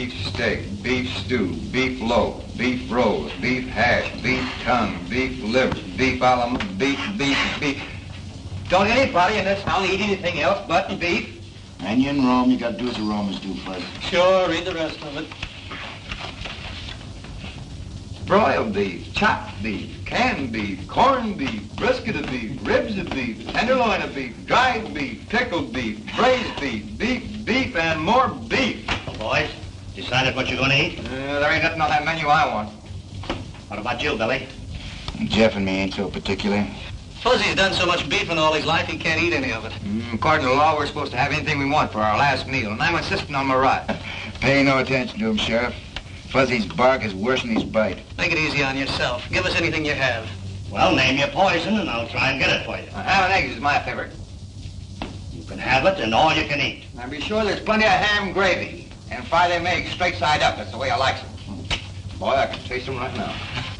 beef steak, beef stew, beef loaf, beef roast, beef hash, beef tongue, beef liver, beef beef. Don't anybody in this town eat anything else but beef? And you in Rome, you gotta do as the Romans do, Fuzz. Sure, read the rest of it. Broiled beef, chopped beef, canned beef, corned beef, brisket of beef, ribs of beef, tenderloin of beef, dried beef, pickled beef, braised beef, beef, and more beef. Well, boys, decided what you're gonna eat? There ain't nothing on that menu I want. What about you, Billy? Jeff and me ain't so particular. Fuzzy's done so much beef in all his life, he can't eat any of it. According to law, we're supposed to have anything we want for our last meal, and I'm insisting on my right. Pay no attention to him, Sheriff. Fuzzy's bark is worse than his bite. Make it easy on yourself. Give us anything you have. Well, name your poison, and I'll try and get it for you. Ham and eggs is my favorite. You can have it, and all you can eat. Now be sure there's plenty of ham gravy, and fry them eggs straight side up. That's the way I like them. Boy, I can taste them right now.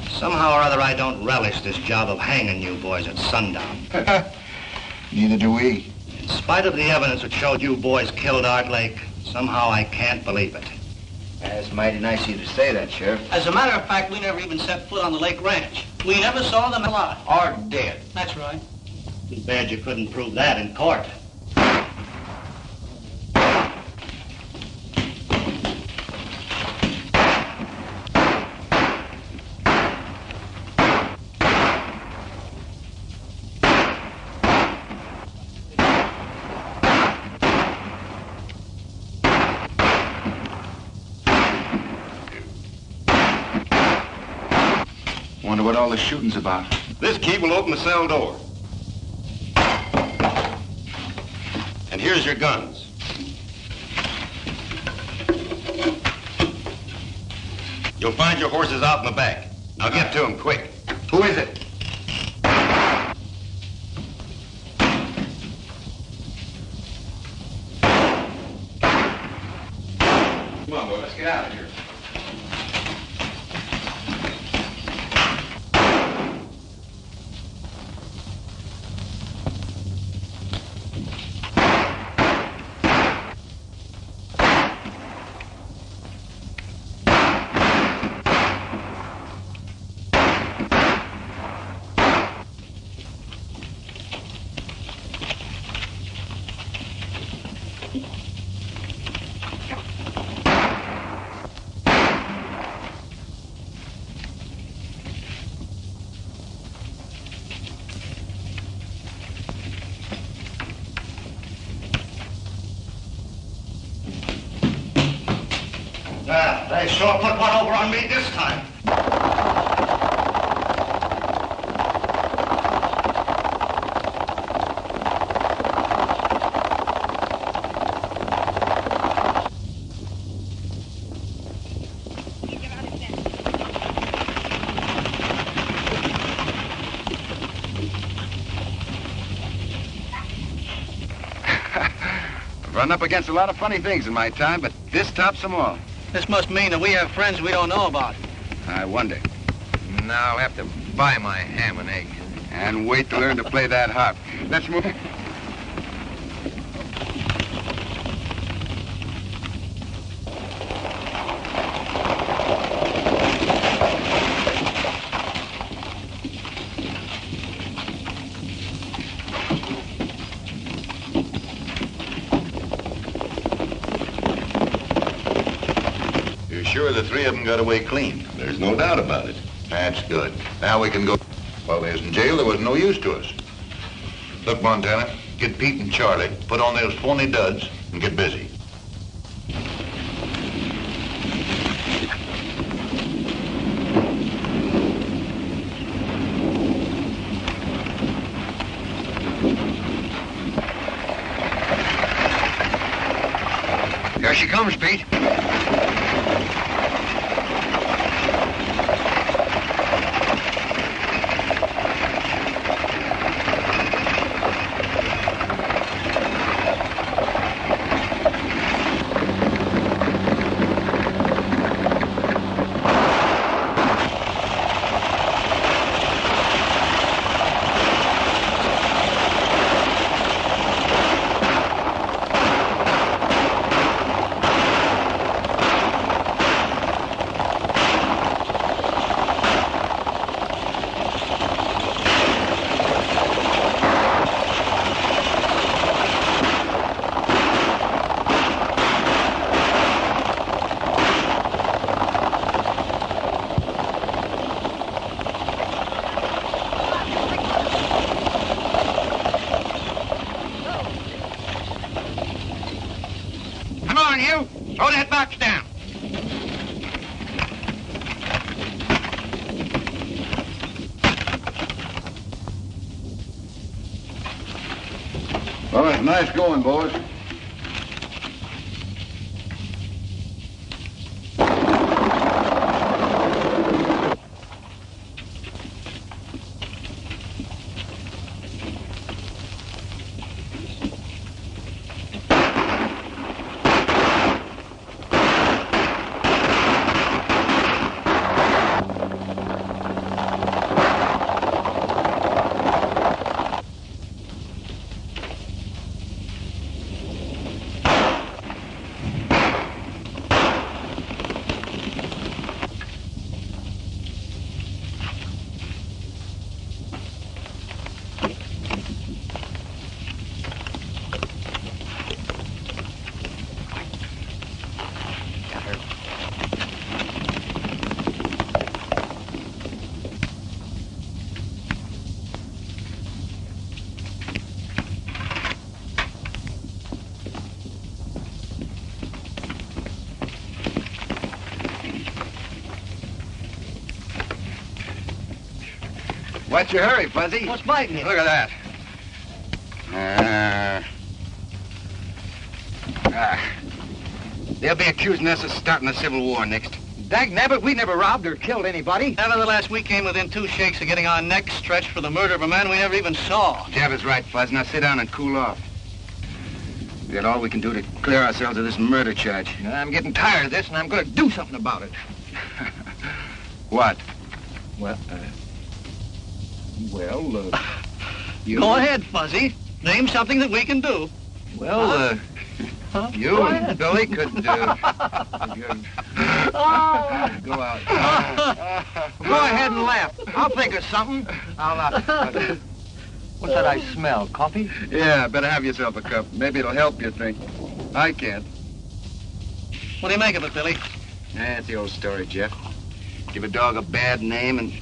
Somehow or other, I don't relish this job of hanging you boys at sundown. Neither do we. In spite of the evidence that showed you boys killed Art Lake, somehow I can't believe it. That's mighty nice of you to say that, Sheriff. As a matter of fact, we never even set foot on the lake ranch. We never saw them alive. Or dead. That's right. Too bad you couldn't prove that in court. Wonder what all the shooting's about. This key will open the cell door. And here's your guns. You'll find your horses out in the back. Now get to them quick. Who is it? Come on, boy, let's get out of here. They sure put one over on me this time. I've run up against a lot of funny things in my time, but this tops them all. This must mean that we have friends we don't know about. I wonder. Now I'll have to buy my ham and eggs. And wait to learn to play that harp. Let's move. Sure the three of them got away clean. There's no doubt about it. That's good. Now we can go. While they was in jail, there was no use to us. Look, Montana, get Pete and Charlie, put on those phony duds, and get busy. Here she comes, Pete. you. Throw that box down. Well, it's nice going, boys. What's your hurry, Fuzzy? What's biting you? Look at that. They'll be accusing us of starting a civil war next. Dagnabbit, we never robbed or killed anybody. Nevertheless, we came within 2 shakes of getting our necks stretched for the murder of a man we never even saw. Jeff is right, Fuzz. Now sit down and cool off. We got all we can do to clear ourselves of this murder charge. I'm getting tired of this, and I'm going to do something about it. What? Well, you... Go ahead, Fuzzy. Name something that we can do. Well, you and Billy could, go out. Go ahead and laugh. I'll think of something. What's that I smell? Coffee? Yeah, better have yourself a cup. Maybe it'll help you think. I can't. What do you make of it, Billy? That's the old story, Jeff. Give a dog a bad name and...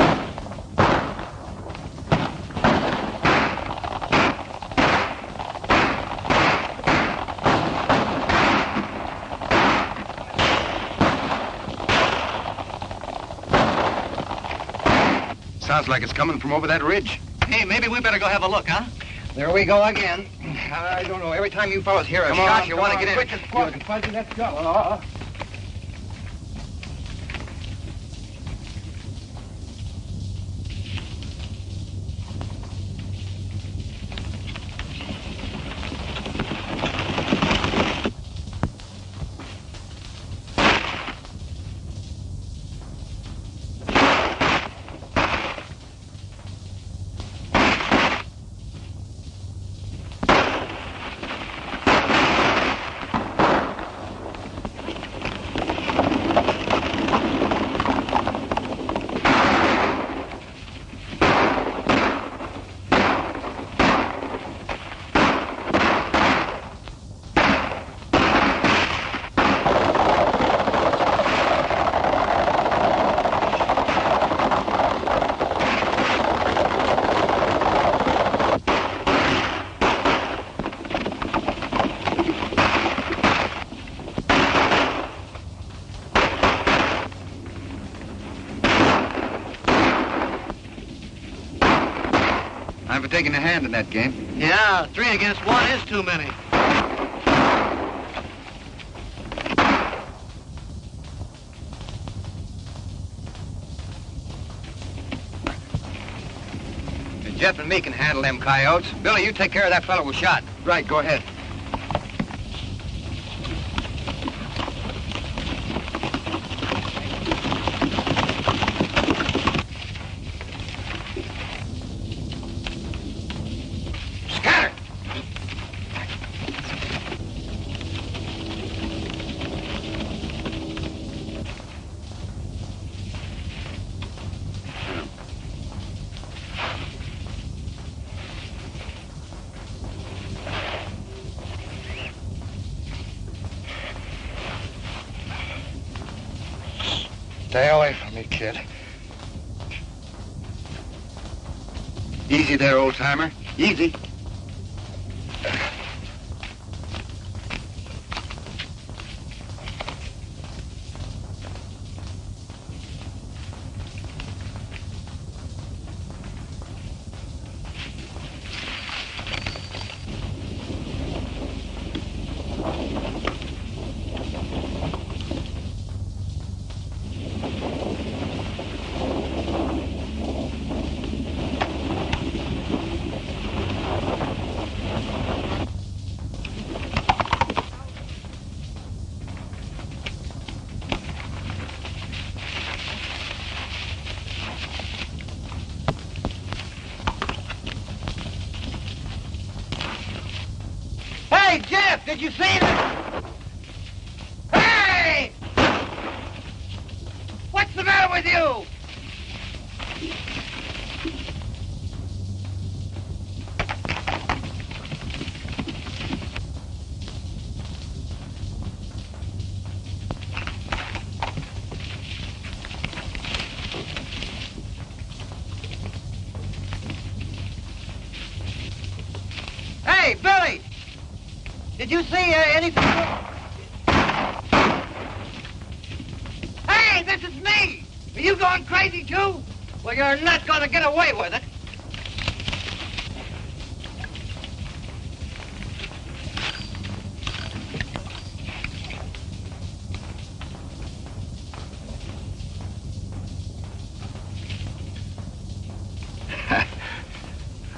Sounds like it's coming from over that ridge. Hey, maybe we better go have a look, huh? There we go again. I don't know. Every time you fellas hear a shot, you want to get in. Quick as possible, Fuzzy, let's go. I'm for taking a hand in that game. Yeah, 3 against 1 is too many. Jeff and me can handle them coyotes. Billy, you take care of that fellow who shot. Right, go ahead. Scatter! Stay away from me, kid. Easy there, old-timer. Easy. Did you see that? Hey! What's the matter with you? Hey, Billy! Did you see anything? Hey, this is me! Are you going crazy, too? Well, you're not going to get away with it.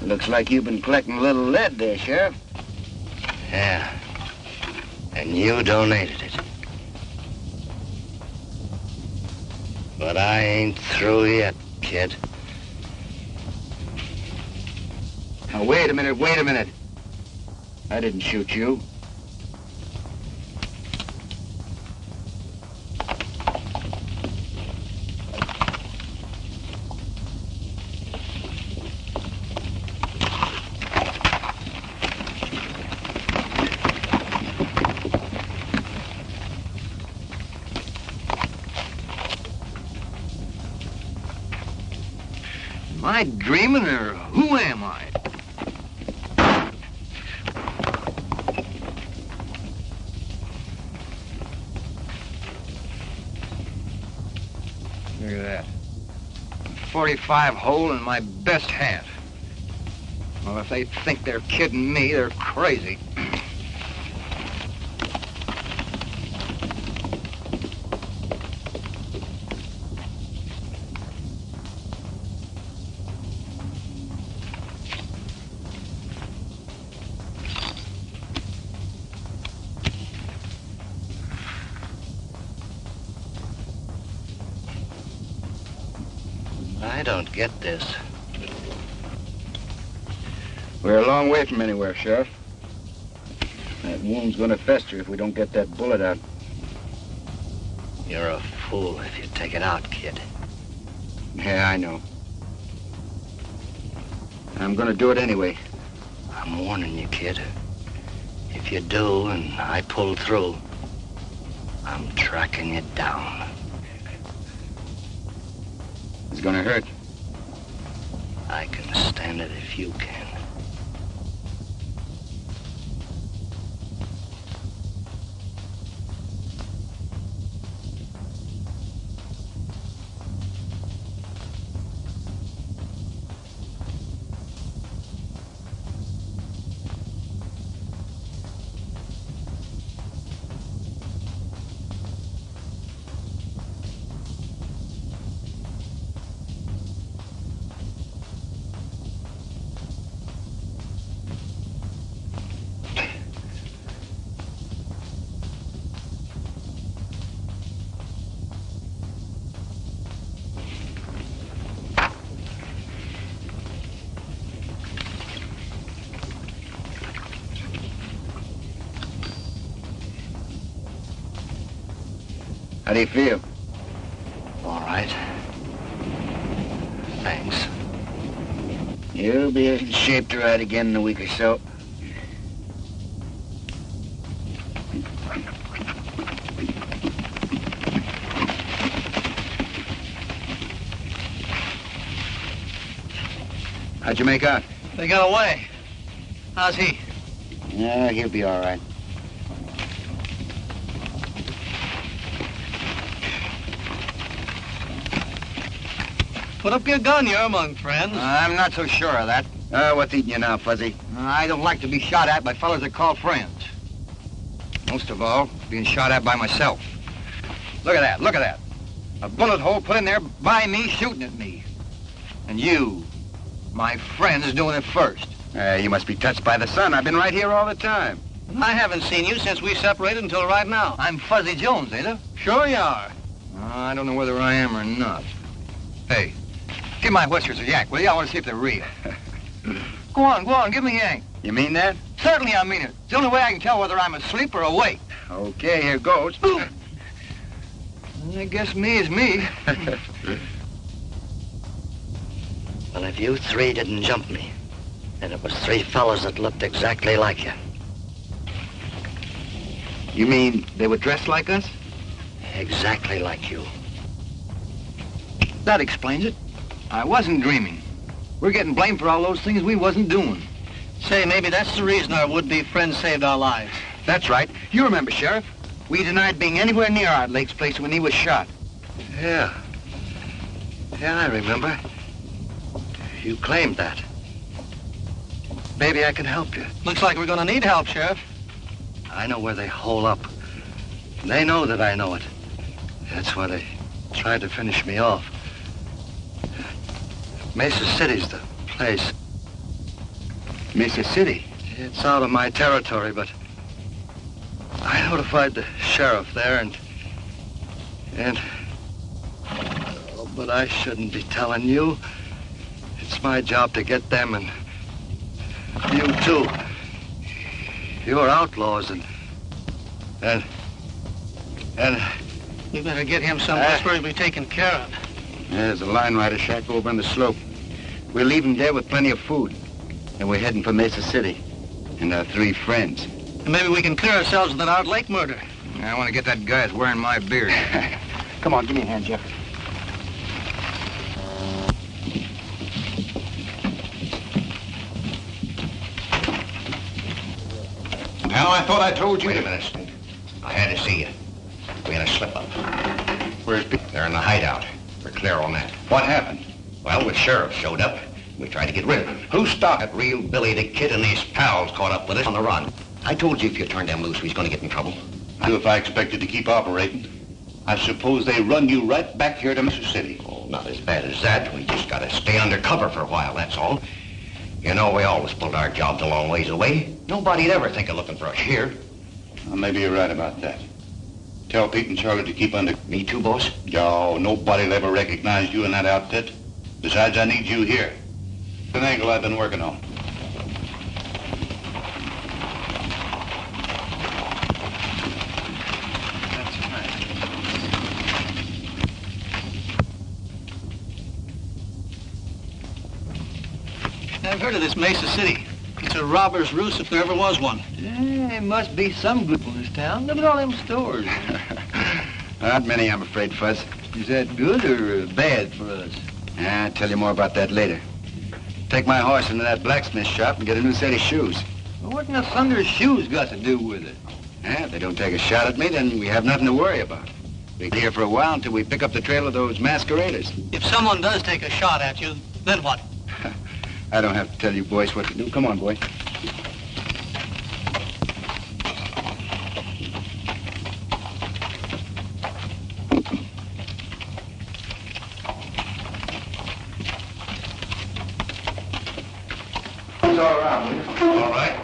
Looks like you've been collecting a little lead there, Sheriff. Yeah. And you donated it. But I ain't through yet, kid. Now, wait a minute. I didn't shoot you. Am I dreaming, or who am I? Look at that. A 45 hole in my best hat. Well, if they think they're kidding me, they're crazy. I don't get this. We're a long way from anywhere, Sheriff. That wound's gonna fester if we don't get that bullet out. You're a fool if you take it out, kid. Yeah, I know. I'm gonna do it anyway. I'm warning you, kid. If you do and I pull through, I'm tracking you down. It's gonna hurt. I can stand it if you can. How do you feel? All right. Thanks. You'll be in shape to ride again in a week or so. How'd you make out? They got away. How's he? Yeah, he'll be all right. Put up your gun, you're among friends. I'm not so sure of that. What's eating you now, Fuzzy? I don't like to be shot at by fellas that call friends. Most of all, being shot at by myself. Look at that, look at that. A bullet hole put in there by me shooting at me. And you, my friend, is doing it first. You must be touched by the sun. I've been right here all the time. I haven't seen you since we separated until right now. I'm Fuzzy Jones, ain't I? Sure you are. I don't know whether I am or not. Hey, give my whiskers a yank, will you? I want to see if they're real. Go on, give me a yank. You mean that? Certainly I mean it. It's the only way I can tell whether I'm asleep or awake. Okay, here goes. I guess me is me. Well, if you three didn't jump me, then it was three fellas that looked exactly like you. You mean they were dressed like us? Exactly like you. That explains it. I wasn't dreaming. We're getting blamed for all those things we wasn't doing. Say, maybe that's the reason our would-be friend saved our lives. That's right. You remember, Sheriff. We denied being anywhere near Art Lake's place when he was shot. Yeah. Yeah, I remember. You claimed that. Maybe I can help you. Looks like we're gonna need help, Sheriff. I know where they hole up. They know that I know it. That's why they tried to finish me off. Mesa City's the place. Mesa City? It's out of my territory, but I notified the sheriff there but I shouldn't be telling you. It's my job to get them and you too. You're outlaws and We better get him someplace where he'll be taken care of. There's a line rider shack over on the slope. We're leaving there with plenty of food. And we're heading for Mesa City. And our three friends. And maybe we can clear ourselves of that Art Lake murder. I want to get that guy that's wearing my beard. Come on, give me a hand, Jeff. Now, I thought I told you. Wait a minute, Steve. I had to see you. We had a slip-up. Where's Pete? They're in the hideout. We're clear on that. What happened? Well, the sheriff showed up. We tried to get rid of him. Who stopped? That real Billy the Kid and his pals caught up with us on the run. I told you if you turned them loose, we was going to get in trouble. I knew if I expected to keep operating. I suppose they run you right back here to Mesa City. Oh, not as bad as that. We just got to stay undercover for a while, that's all. You know, we always pulled our jobs a long ways away. Nobody'd ever think of looking for us here. Well, maybe you're right about that. Tell Pete and Charlie to keep under... Me too, boss? Oh, nobody'll ever recognize you in that outfit. Besides, I need you here. It's an angle I've been working on. I've heard of this Mesa City. It's a robber's roost if there ever was one. There must be some good in this town. Look at all them stores. Not many, I'm afraid, Fuzz. Is that good or bad for us? I'll tell you more about that later. Take my horse into that blacksmith shop and get a new set of shoes. Well, what in the thunder's shoes got to do with it? If they don't take a shot at me, then we have nothing to worry about. We'll be here for a while until we pick up the trail of those masqueraders. If someone does take a shot at you, then what? I don't have to tell you boys what to do. Come on, boy. It's all around, will you? All right.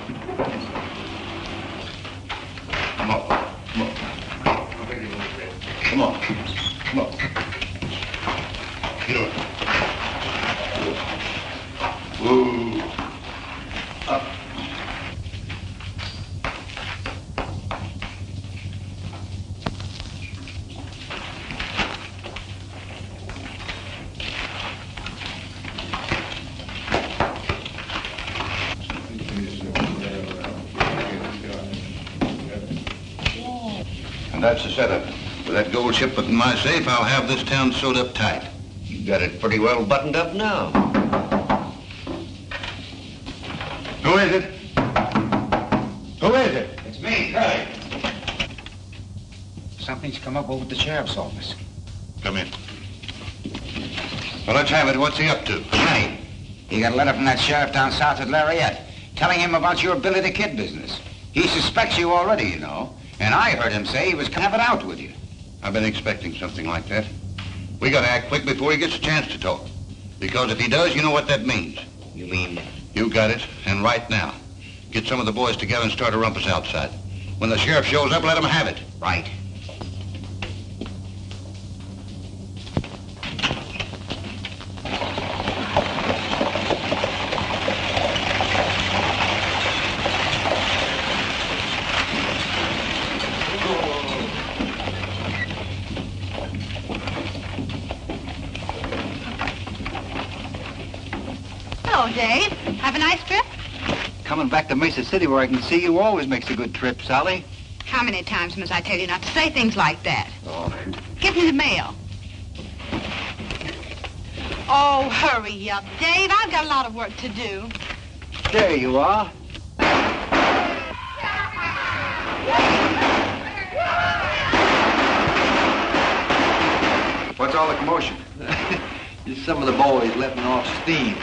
Come on. Come on. Come on. Come on. Get over. Ooh. Up. And that's the setup. With that gold ship in my safe, I'll have this town sewed up tight. You got it pretty well buttoned up now. Who is it? Who is it? It's me, Curly. Something's come up over at the sheriff's office. Come in. Well, let's have it. What's he up to? Johnny. He got a letter from that sheriff down south at Lariat, telling him about your Billy the Kid business. He suspects you already, you know. And I heard him say he was going to have it out with you. I've been expecting something like that. We got to act quick before he gets a chance to talk. Because if he does, you know what that means. You mean? You got it, and right now. Get some of the boys together and start a rumpus outside. When the sheriff shows up, let him have it. Right. Dave. Have a nice trip? Coming back to Mesa City where I can see you always makes a good trip, Sally. How many times must I tell you not to say things like that? Oh. Give me the mail. Oh, hurry up, Dave. I've got a lot of work to do. There you are. What's all the commotion? Just some of the boys letting off steam.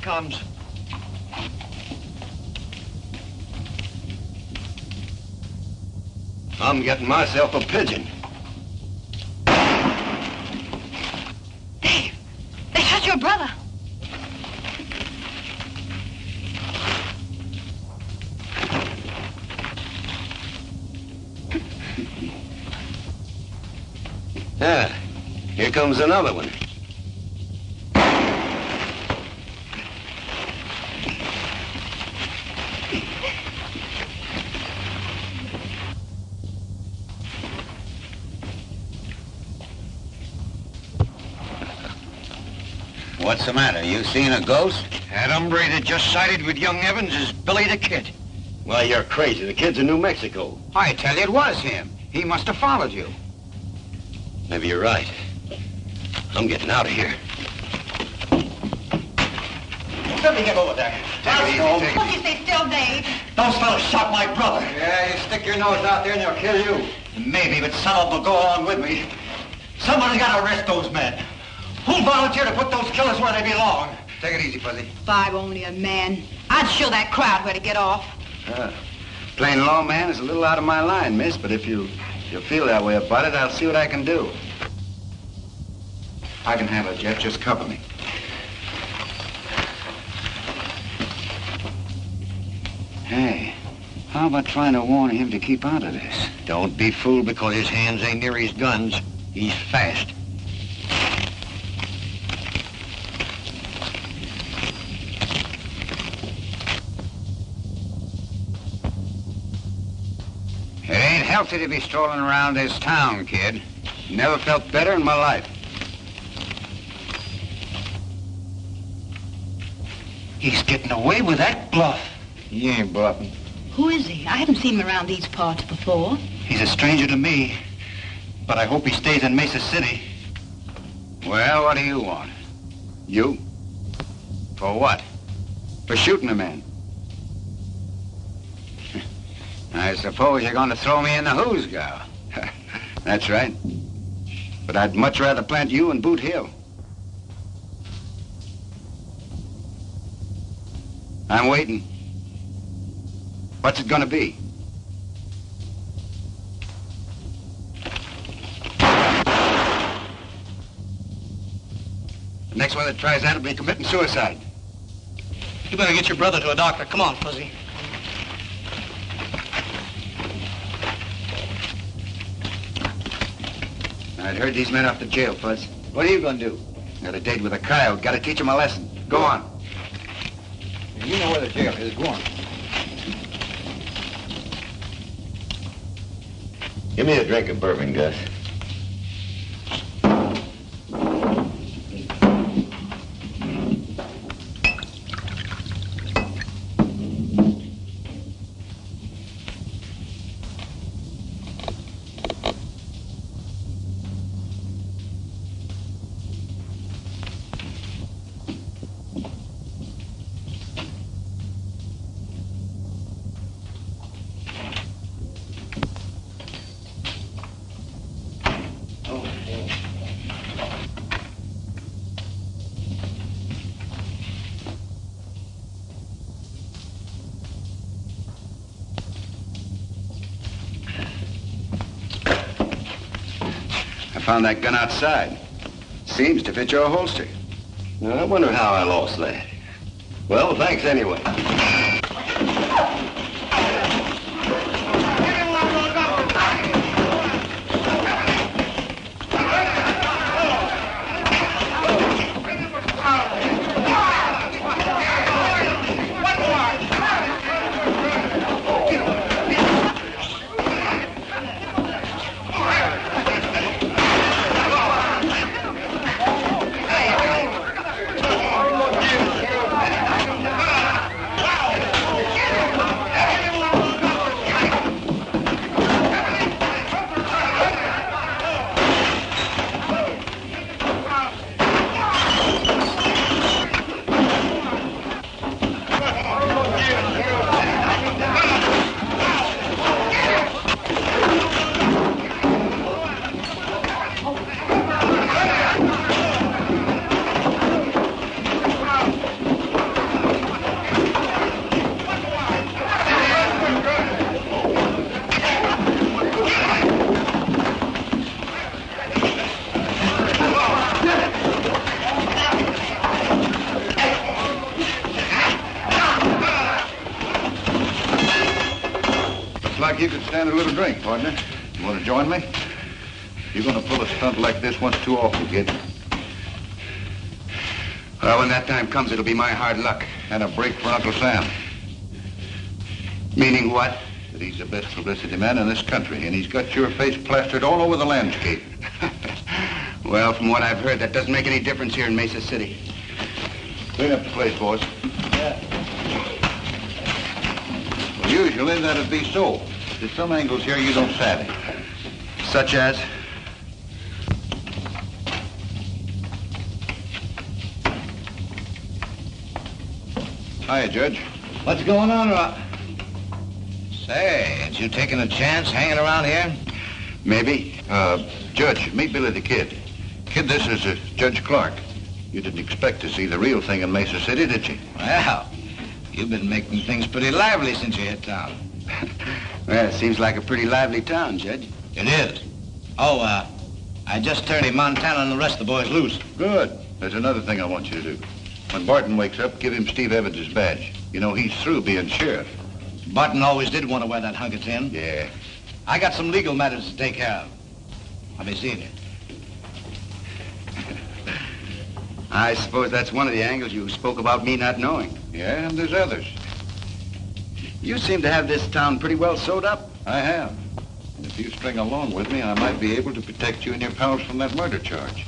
Comes. I'm getting myself a pigeon. Dave, they shot your brother. Yeah, here comes another one. What's the matter? You seen a ghost? That hombre that just sided with young Evans is Billy the Kid. Well, you're crazy. The kid's in New Mexico. I tell you, it was him. He must have followed you. Maybe you're right. I'm getting out of here. Let me get over there. Won't you stay still, Dave? Those fellas shot my brother. Yeah, you stick your nose out there and they'll kill you. Maybe, but some of them will go along with me. Somebody's got to arrest those men. Who'll volunteer to put those killers where they belong? Take it easy, Fuzzy. If I were only a man, I'd show that crowd where to get off. Plain lawman is a little out of my line, miss, but if you feel that way about it, I'll see what I can do. I can handle it, Jeff. Just cover me. Hey, how about trying to warn him to keep out of this? Don't be fooled because his hands ain't near his guns. He's fast. It ain't healthy to be strolling around this town, kid. Never felt better in my life. He's getting away with that bluff. He ain't bluffing. Who is he? I haven't seen him around these parts before. He's a stranger to me, but I hope he stays in Mesa City. Well, what do you want? You? For what? For shooting a man. I suppose you're going to throw me in the hoosgow. That's right. But I'd much rather plant you in Boot Hill. I'm waiting. What's it gonna be? The next one that tries that will be committing suicide. You better get your brother to a doctor. Come on, Fuzzy. I'd heard these men off to jail, Fuzz. What are you gonna do? Got a date with a coyote. Gotta teach him a lesson. Go on. You know where the jail is. Go on. Give me a drink of bourbon, Gus. Found that gun outside. Seems to fit your holster. I wonder how I lost that. Well, thanks anyway. like you could stand a little drink, partner. You want to join me? You're going to pull a stunt like this once too often, kid. Well, when that time comes, it'll be my hard luck. And a break for Uncle Sam. Meaning what? That he's the best publicity man in this country, and he's got your face plastered all over the landscape. Well, from what I've heard, that doesn't make any difference here in Mesa City. Clean up the place, boys. Yeah. Well, usually that'd be so. There's some angles here you don't savvy. Such as? Hiya, Judge. What's going on, Rob? Say, ain't you taking a chance hanging around here? Maybe. Judge, meet Billy the Kid. Kid, this is Judge Clark. You didn't expect to see the real thing in Mesa City, did you? Well, you've been making things pretty lively since you hit town. Well, it seems like a pretty lively town, Judge. It is. Oh, I just turned Montana and the rest of the boys loose. Good. There's another thing I want you to do. When Barton wakes up, give him Steve Evans' badge. You know, he's through being sheriff. Barton always did want to wear that hunk of tin. Yeah. I got some legal matters to take care of. I'll be seeing you. I suppose that's one of the angles you spoke about me not knowing. Yeah, and there's others. You seem to have this town pretty well sewed up. I have. And if you string along with me, I might be able to protect you and your pals from that murder charge.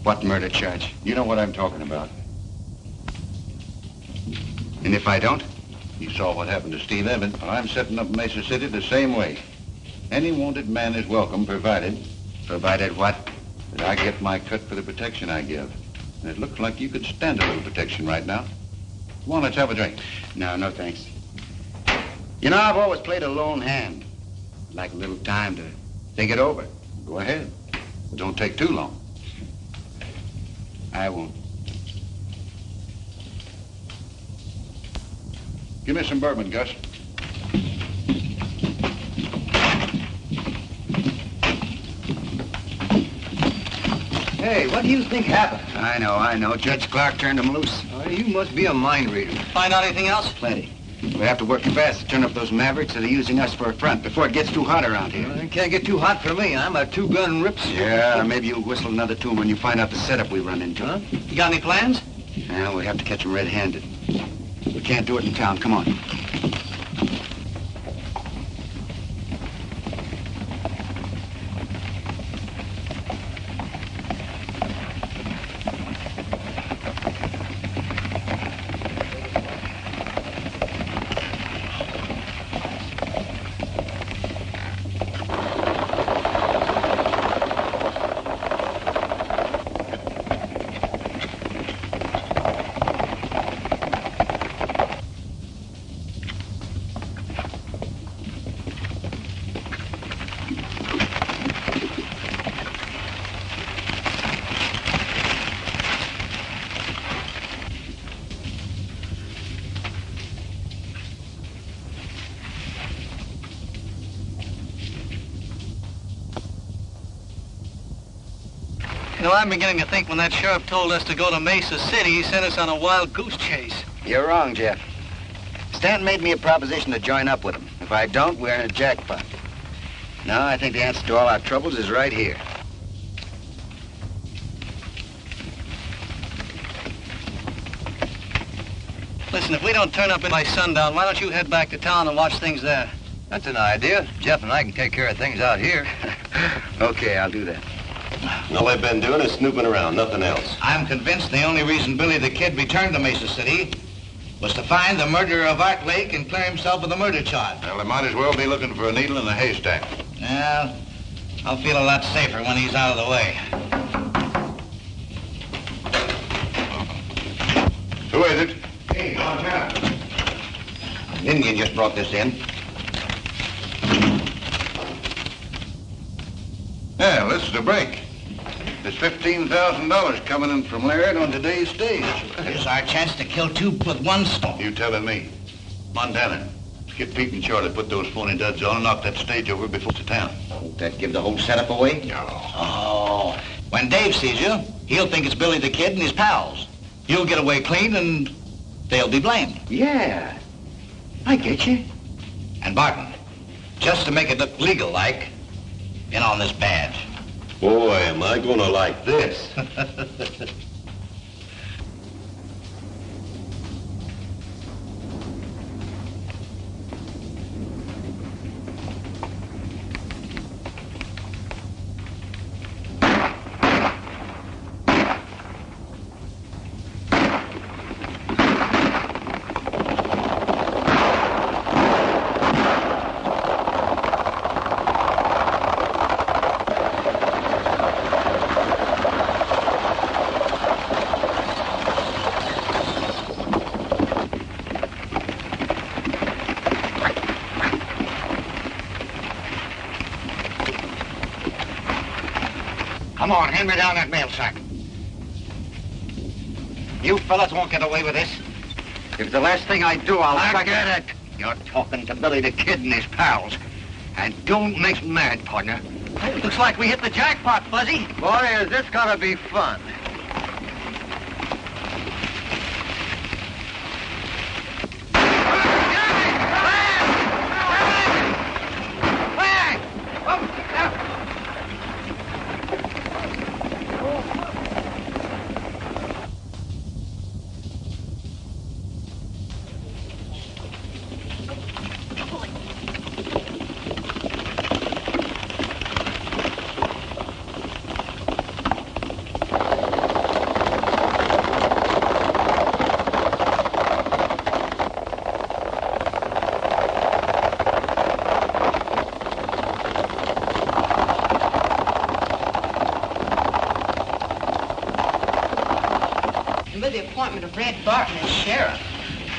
What murder charge? You know what I'm talking about. And if I don't? You saw what happened to Steve Evans. Well, I'm setting up Mesa City the same way. Any wanted man is welcome, provided... Provided what? That I get my cut for the protection I give. And it looks like you could stand a little protection right now. Come on, let's have a drink. No, thanks. You know, I've always played a lone hand. I'd like a little time to think it over. Go ahead. But don't take too long. I won't. Give me some bourbon, Gus. Hey, what do you think happened? I know. Judge Clark turned him loose. You must be a mind reader. Find out anything else? Plenty. We have to work fast to turn up those mavericks that are using us for a front before it gets too hot around here. It can't get too hot for me. I'm a two-gun rips. Yeah, maybe you'll whistle another tune when you find out the setup we run into. Huh? You got any plans? Yeah, we have to catch them red-handed. We can't do it in town. Come on. You know, I'm beginning to think when that sheriff told us to go to Mesa City, he sent us on a wild goose chase. You're wrong, Jeff. Stanton made me a proposition to join up with him. If I don't, we're in a jackpot. No, I think the answer to all our troubles is right here. Listen, if we don't turn up by sundown, why don't you head back to town and watch things there? That's an idea. Jeff and I can take care of things out here. Okay, I'll do that. All they've been doing is snooping around, nothing else. I'm convinced the only reason Billy the Kid returned to Mesa City was to find the murderer of Art Lake and clear himself of the murder charge. Well, they might as well be looking for a needle in a haystack. Well, I'll feel a lot safer when he's out of the way. Who is it? Hey, Montana. An Indian just brought this in. Yeah, this is a break. There's $15,000 coming in from Laird on today's stage. Here's our chance to kill two with one stone. You telling me. Montana, get Pete and Charlie, put those phony duds on and knock that stage over before it's to town. Won't that give the whole setup away? No. Oh, when Dave sees you, he'll think it's Billy the Kid and his pals. You'll get away clean and they'll be blamed. Yeah, I get you. And Barton, just to make it look legal-like, pin on this badge. Boy, am I gonna like this. Come on, hand me down that mail sack. You fellas won't get away with this. If the last thing I do, I'll get it. You're talking to Billy the Kid and his pals. And don't make me mad, partner. Looks like we hit the jackpot, Fuzzy. Boy, is this gonna be fun.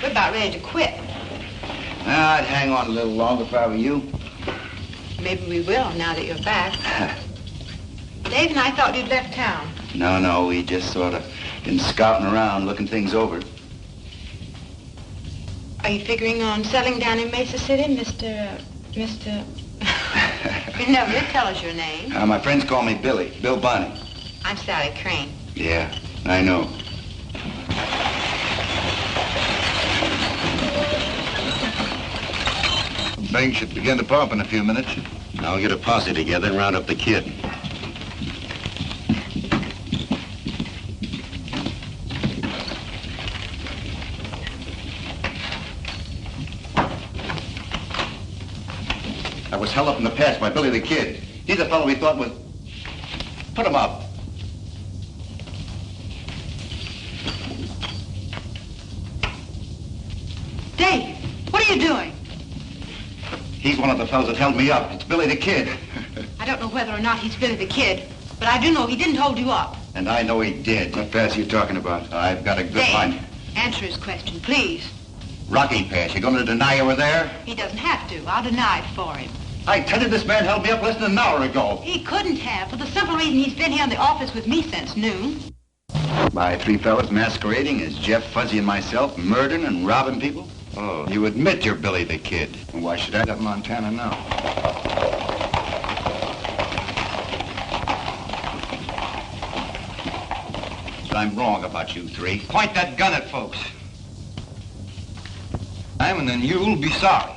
We're about ready to quit. I'd hang on a little longer if I were you. Maybe we will now that you're back. Dave and I thought you'd left town. No, we just sort of been scouting around, looking things over. Are you figuring on settling down in Mesa City, Mr. You never did tell us your name. My friends call me Billy, Bill Bunny. I'm Sally Crane. Yeah, I know. Things should begin to pump in a few minutes. I'll get a posse together and round up the kid. I was held up in the pass by Billy the Kid. He's the fellow we thought was... Put him up. Dave, what are you doing? He's one of the fellows that held me up. It's Billy the Kid. I don't know whether or not he's Billy the Kid, but I do know he didn't hold you up. And I know he did. What pass are you talking about? I've got a good Dave, line. answer his question, please. Rocky Pass. You going to deny you were there? He doesn't have to. I'll deny it for him. I tell you, this man held me up less than an hour ago. He couldn't have, for the simple reason he's been here in the office with me since noon. By three fellas masquerading as Jeff, Fuzzy, and myself, murdering and robbing people? Oh, you admit you're Billy the Kid. Well, why should I let Montana know? I'm wrong about you three. Point that gun at folks. And then you'll be sorry.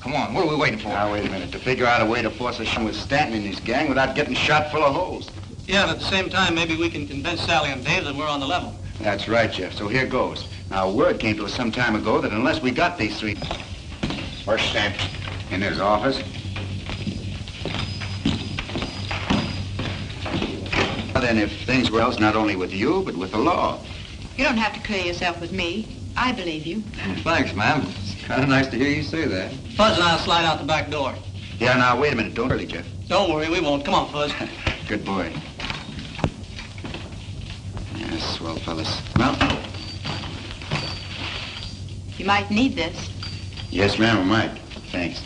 Come on, what are we waiting for? Now, wait a minute. To figure out a way to force a show with Stanton and his gang without getting shot full of holes. Yeah, and at the same time, maybe we can convince Sally and Dave that we're on the level. That's right, Jeff. So here goes. Now, word came to us some time ago that unless we got these three... Where's Stanton? In his office. Well, then, if things were else, not only with you, but with the law. You don't have to clear yourself with me. I believe you. Thanks, ma'am. It's kind of nice to hear you say that. Fuzz and I'll slide out the back door. Yeah, now, wait a minute. Don't hurry, Jeff. Don't worry, we won't. Come on, Fuzz. Good boy. Yes, swell fellas. Well, You might need this. yes, ma'am, I might. Thanks.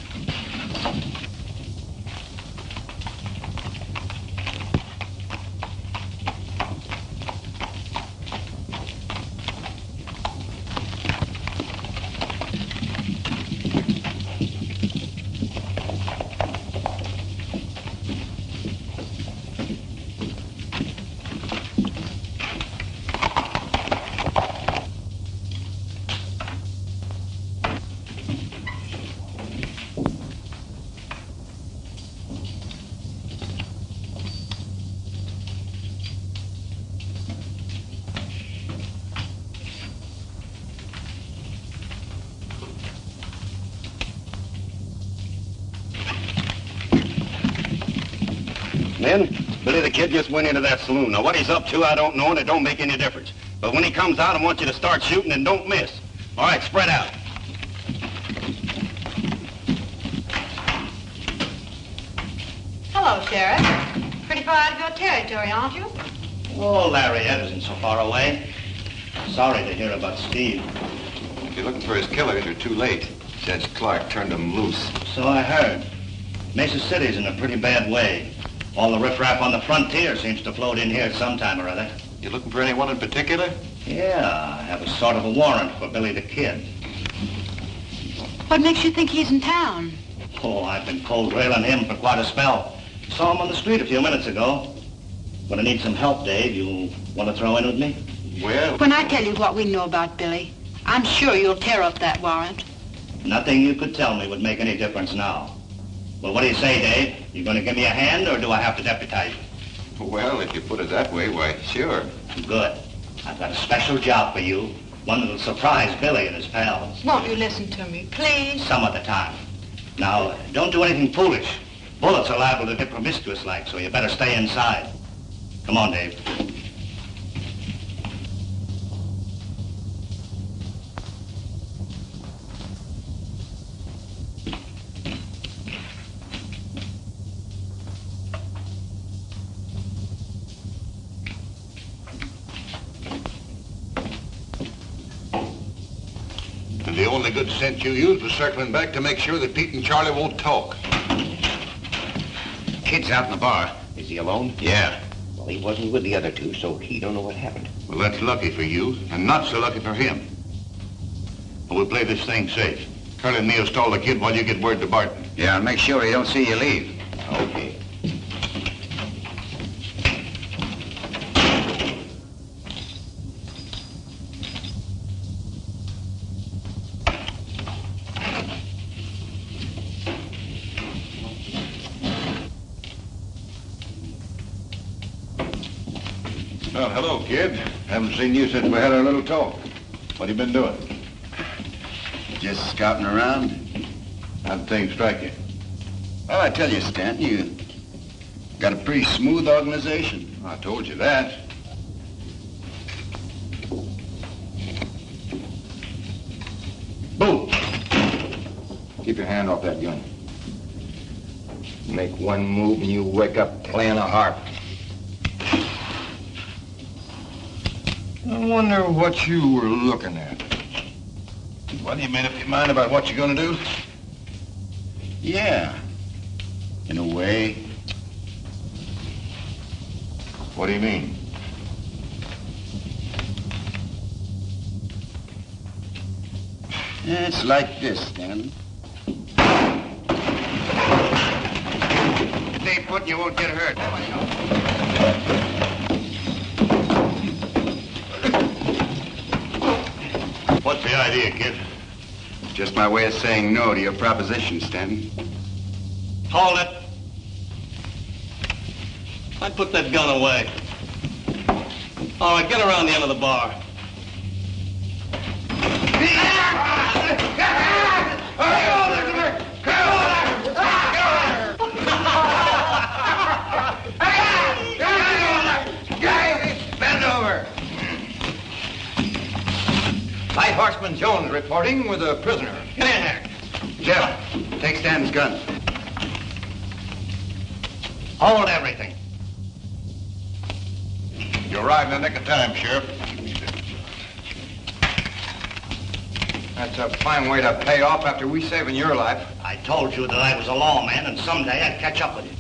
then, Billy the Kid just went into that saloon. Now, what he's up to, I don't know, and it don't make any difference. But when he comes out, I want you to start shooting and don't miss. All right, spread out. Hello, Sheriff. Pretty far out of your territory, aren't you? Oh, Lariat isn't so far away. Sorry to hear about Steve. If you're looking for his killers, you're too late. Judge Clark turned him loose. So I heard. Mesa City's in a pretty bad way. All the riffraff on the frontier seems to float in here sometime or other. You looking for anyone in particular? Yeah, I have a sort of a warrant for Billy the Kid. What makes you think he's in town? Oh, I've been cold railing him for quite a spell. Saw him on the street a few minutes ago. When I need some help, Dave, you want to throw in with me? Well... When I tell you what we know about Billy, I'm sure you'll tear up that warrant. Nothing you could tell me would make any difference now. Well, what do you say, Dave? You going to give me a hand, or do I have to deputize you? Well, if you put it that way, why, sure. Good. I've got a special job for you. One that'll surprise Billy and his pals. Won't you listen to me, please? Some of the time. Now, don't do anything foolish. Bullets are liable to get promiscuous like, so you better stay inside. Come on, Dave. And the only good sense you used was circling back to make sure that Pete and Charlie won't talk. Kid's out in the bar. Is he alone? Yeah. Well, he wasn't with the other two, so he don't know what happened. Well, that's lucky for you, and not so lucky for him. But we'll play this thing safe. Curly and me'll stall the kid while you get word to Barton. Yeah, and make sure he don't see you leave. Okay. Well, hello, kid. Haven't seen you since we had our little talk. What have you been doing? Just scouting around. How'd things strike you? Well, I tell you, Stanton, you got a pretty smooth organization. I told you that. Boom! Keep your hand off that gun. Make one move and you wake up playing a harp. I wonder what you were looking at. Well, you made up your mind about what you're gonna do? Yeah, in a way. What do you mean? It's like this, Stanton. Stay put and you won't get hurt. What's the idea, kid? Just my way of saying no to your proposition, Stanton. Hold it. I'd put that gun away. All right, get around the end of the bar. Bend over. Light Horseman Jones reporting with a prisoner. Get in there. Jeff, take Stanton's gun. Hold everything. You arrived in the nick of time, Sheriff. That's a fine way to pay off after we saving your life. I told you that I was a lawman, and someday I'd catch up with you.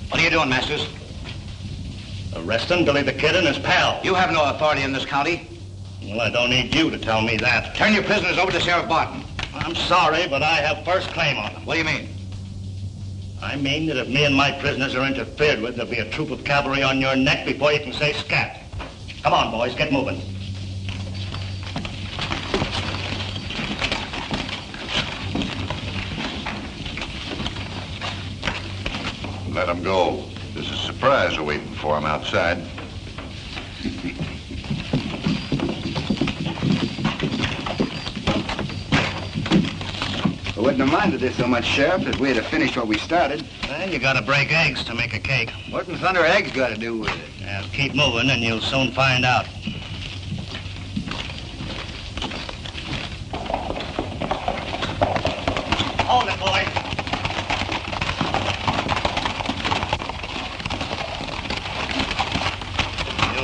What are you doing, Masters? Arresting Billy the Kid and his pal. You have no authority in this county. Well, I don't need you to tell me that. Turn your prisoners over to Sheriff Barton. I'm sorry, but I have first claim on them. What do you mean? I mean that if me and my prisoners are interfered with, there'll be a troop of cavalry on your neck before you can say scat. Come on, boys, get moving. Let him go. There's a surprise awaiting for him outside. wouldn't have minded this so much, Sheriff, if we had finished what we started. Well, you gotta break eggs to make a cake. What in thunder eggs got to do with it? Now, keep moving and you'll soon find out. Hold it, boy. You,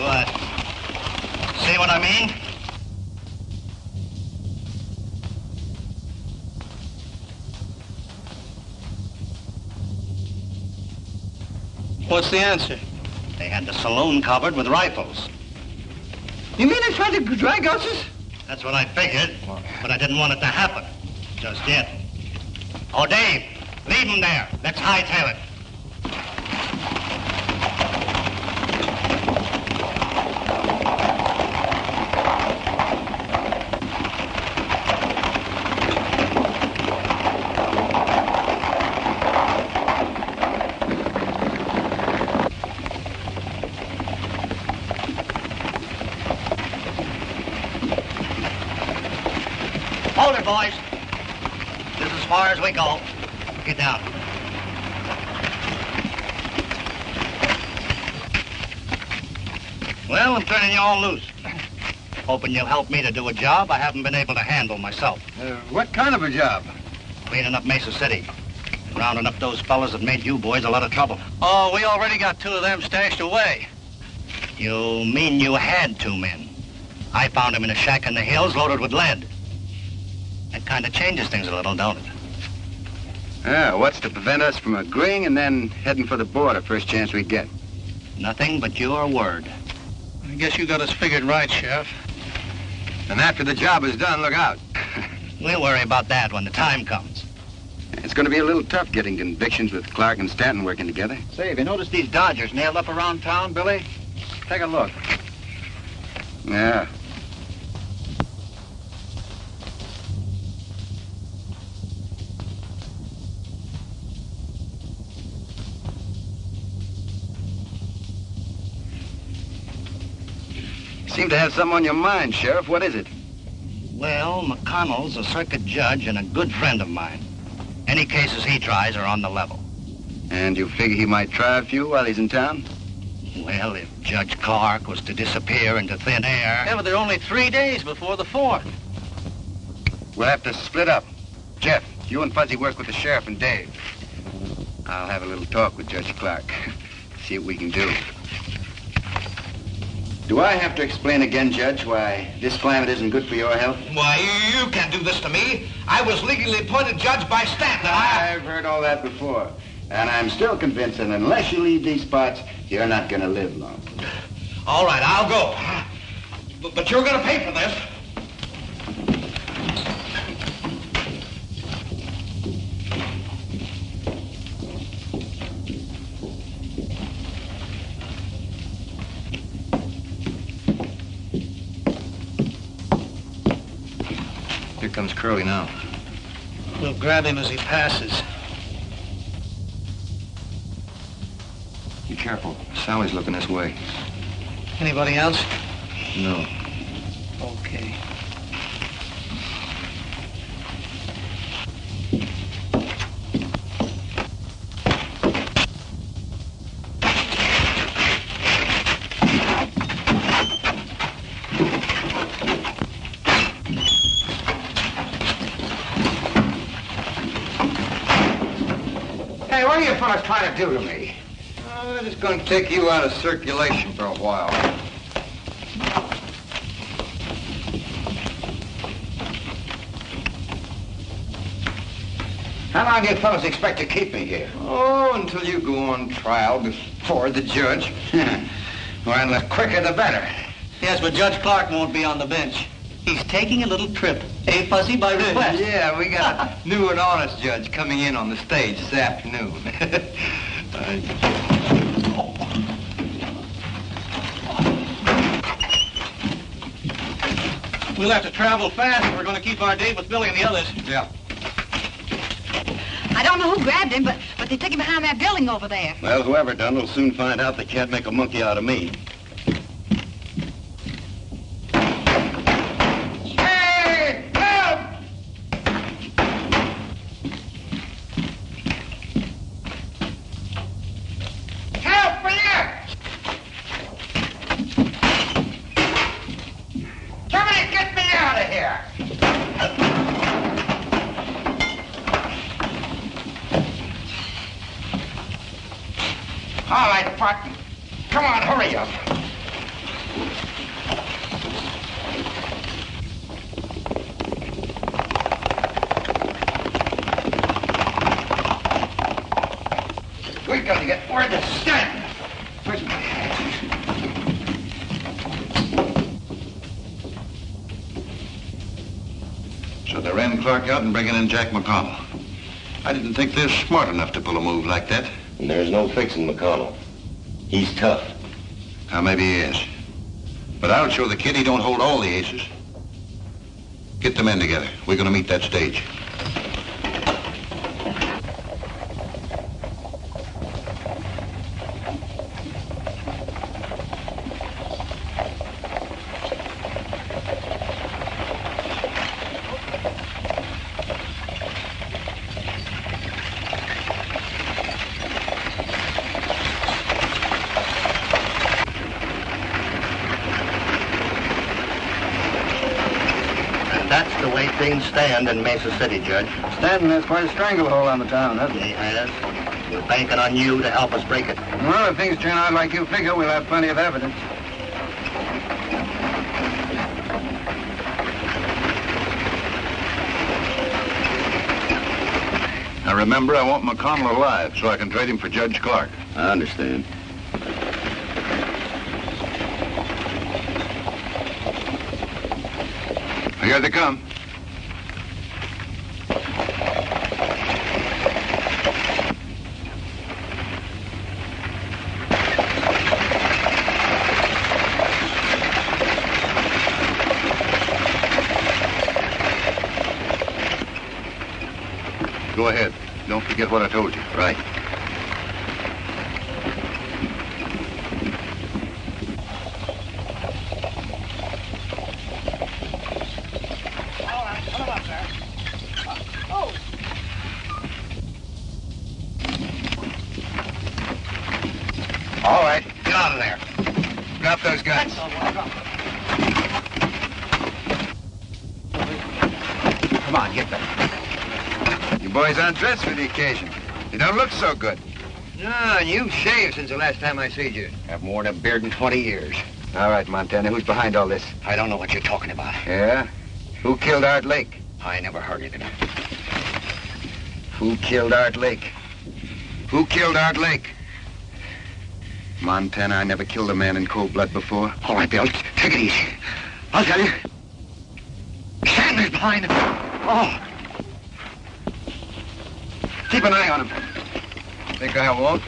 see what I mean? What's the answer? They had the saloon covered with rifles. You mean they tried to drag us? That's what I figured, but I didn't want it to happen. Just yet. Oh, Dave, leave him there. Let's hightail it. Hold it, boys. This is as far as we go. Get down. Well, I'm turning you all loose. Hoping you'll help me to do a job I haven't been able to handle myself. What kind of a job? Cleaning up Mesa City. Rounding up those fellas that made you boys a lot of trouble. Oh, we already got 2 of them stashed away. You mean you had 2 men? I found them in a shack in the hills loaded with lead. That kind of changes things a little, don't it? Yeah, what's to prevent us from agreeing and then heading for the border first chance we get? Nothing but your word. I guess you got us figured right, Sheriff. And after the job is done, look out. We'll worry about that when the time comes. It's going to be a little tough getting convictions with Clark and Stanton working together. Say, have you noticed these Dodgers nailed up around town, Billy? Take a look. Yeah. You seem to have something on your mind, Sheriff. What is it? Well, McConnell's a circuit judge and a good friend of mine. Any cases he tries are on the level. And you figure he might try a few while he's in town? Well, if Judge Clark was to disappear into thin air... Yeah, but there are only 3 days before the 4th. We'll have to split up. Jeff, you and Fuzzy work with the sheriff and Dave. I'll have a little talk with Judge Clark. See what we can do. Do I have to explain again, Judge, why this climate isn't good for your health? Why, you can't do this to me. I was legally appointed judge by Stanton. I've heard all that before. And I'm still convinced that unless you leave these parts, you're not going to live long. All right, I'll go. But you're going to pay for this. Here comes Curly now. We'll grab him as he passes. Be careful. Sally's looking this way. Anybody else? No. Okay. Hey, what are you fellas trying to do to me? I'm just going to take you out of circulation for a while. How long do you fellas expect to keep me here? Oh, until you go on trial before the judge. Well, the quicker the better. Yes, but Judge Clark won't be on the bench. He's taking a little trip. Eh, Fuzzy, by request? Yeah, we got a new and honest judge coming in on the stage this afternoon. We'll have to travel fast if we're going to keep our date with Billy and the others. Yeah. I don't know who grabbed him, but they took him behind that building over there. Well, whoever done will soon find out they can't make a monkey out of me. Hey, help! Somebody get me out of here! All right, partner. Come on, hurry up. We gotta get where to stand. Where's my hat? So they ran Clark out and bringing in Jack McConnell. I didn't think they're smart enough to pull a move like that. And there's no fixing McConnell. He's tough. Now, maybe he is. But I'll show the kid he don't hold all the aces. Get the men together. We're gonna meet that stage. That's the way things stand in Mesa City, Judge. Stanton has quite a stranglehold on the town, hasn't He has. We're banking on you to help us break it. Well, if things turn out like you figure, we'll have plenty of evidence. Now, remember, I want McConnell alive so I can trade him for Judge Clark. I understand. Here they come. Go ahead. Don't forget what I told you. Right. All right, get out of there. Drop those guns. Come on, get them. You boys undressed for the occasion. You don't look so good. No, and you've shaved since the last time I seen you. I've worn a beard in 20 years. All right, Montana, who's behind all this? I don't know what you're talking about. Yeah? Who killed Art Lake? I never heard of it. Who killed Art Lake? Who killed Art Lake? Montana, I never killed a man in cold blood before. All right, Bill, take it easy. I'll tell you. Sandler's behind it. Oh. Keep an eye on him. Think I won't?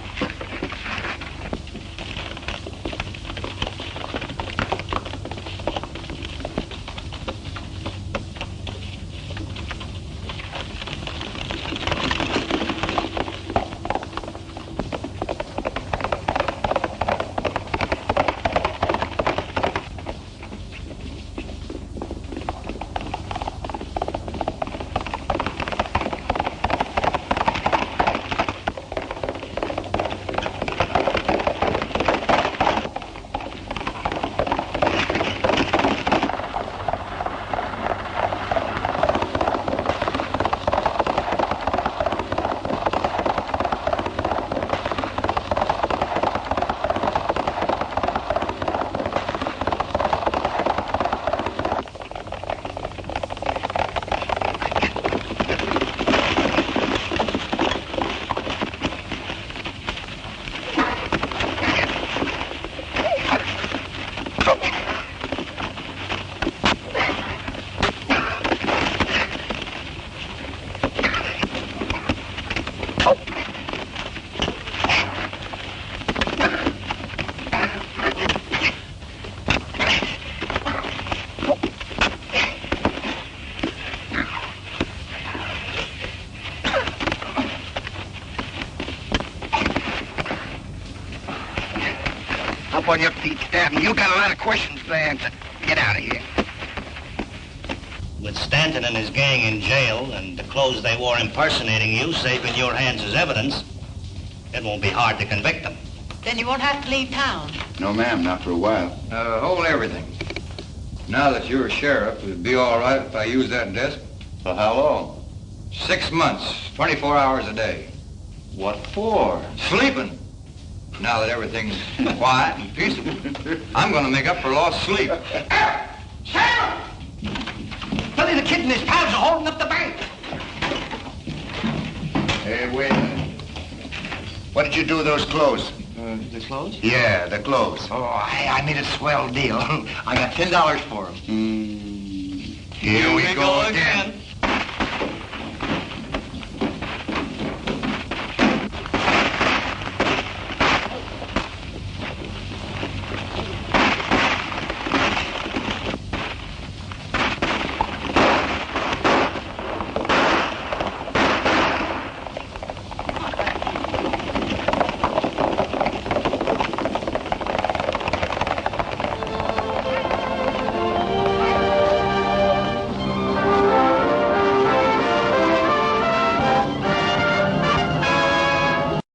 Up on your feet, Stanton. You got a lot of questions to answer. Get out of here. With Stanton and his gang in jail and the clothes they wore impersonating you safe in your hands as evidence, it won't be hard to convict them. Then you won't have to leave town. No, ma'am, not for a while. Hold everything. Now that you're a sheriff, it'd be all right if I use that desk. For how long? 6 months, 24 hours a day. What for? Sleeping. Now that everything's quiet and peaceable, I'm going to make up for lost sleep. Sheriff! Billy the Kid and his pals are holding up the bank. Hey, wait a minute. What did you do with those clothes? The clothes? Yeah, the clothes. Oh, I made a swell deal. I got $10 for them. Here we go again.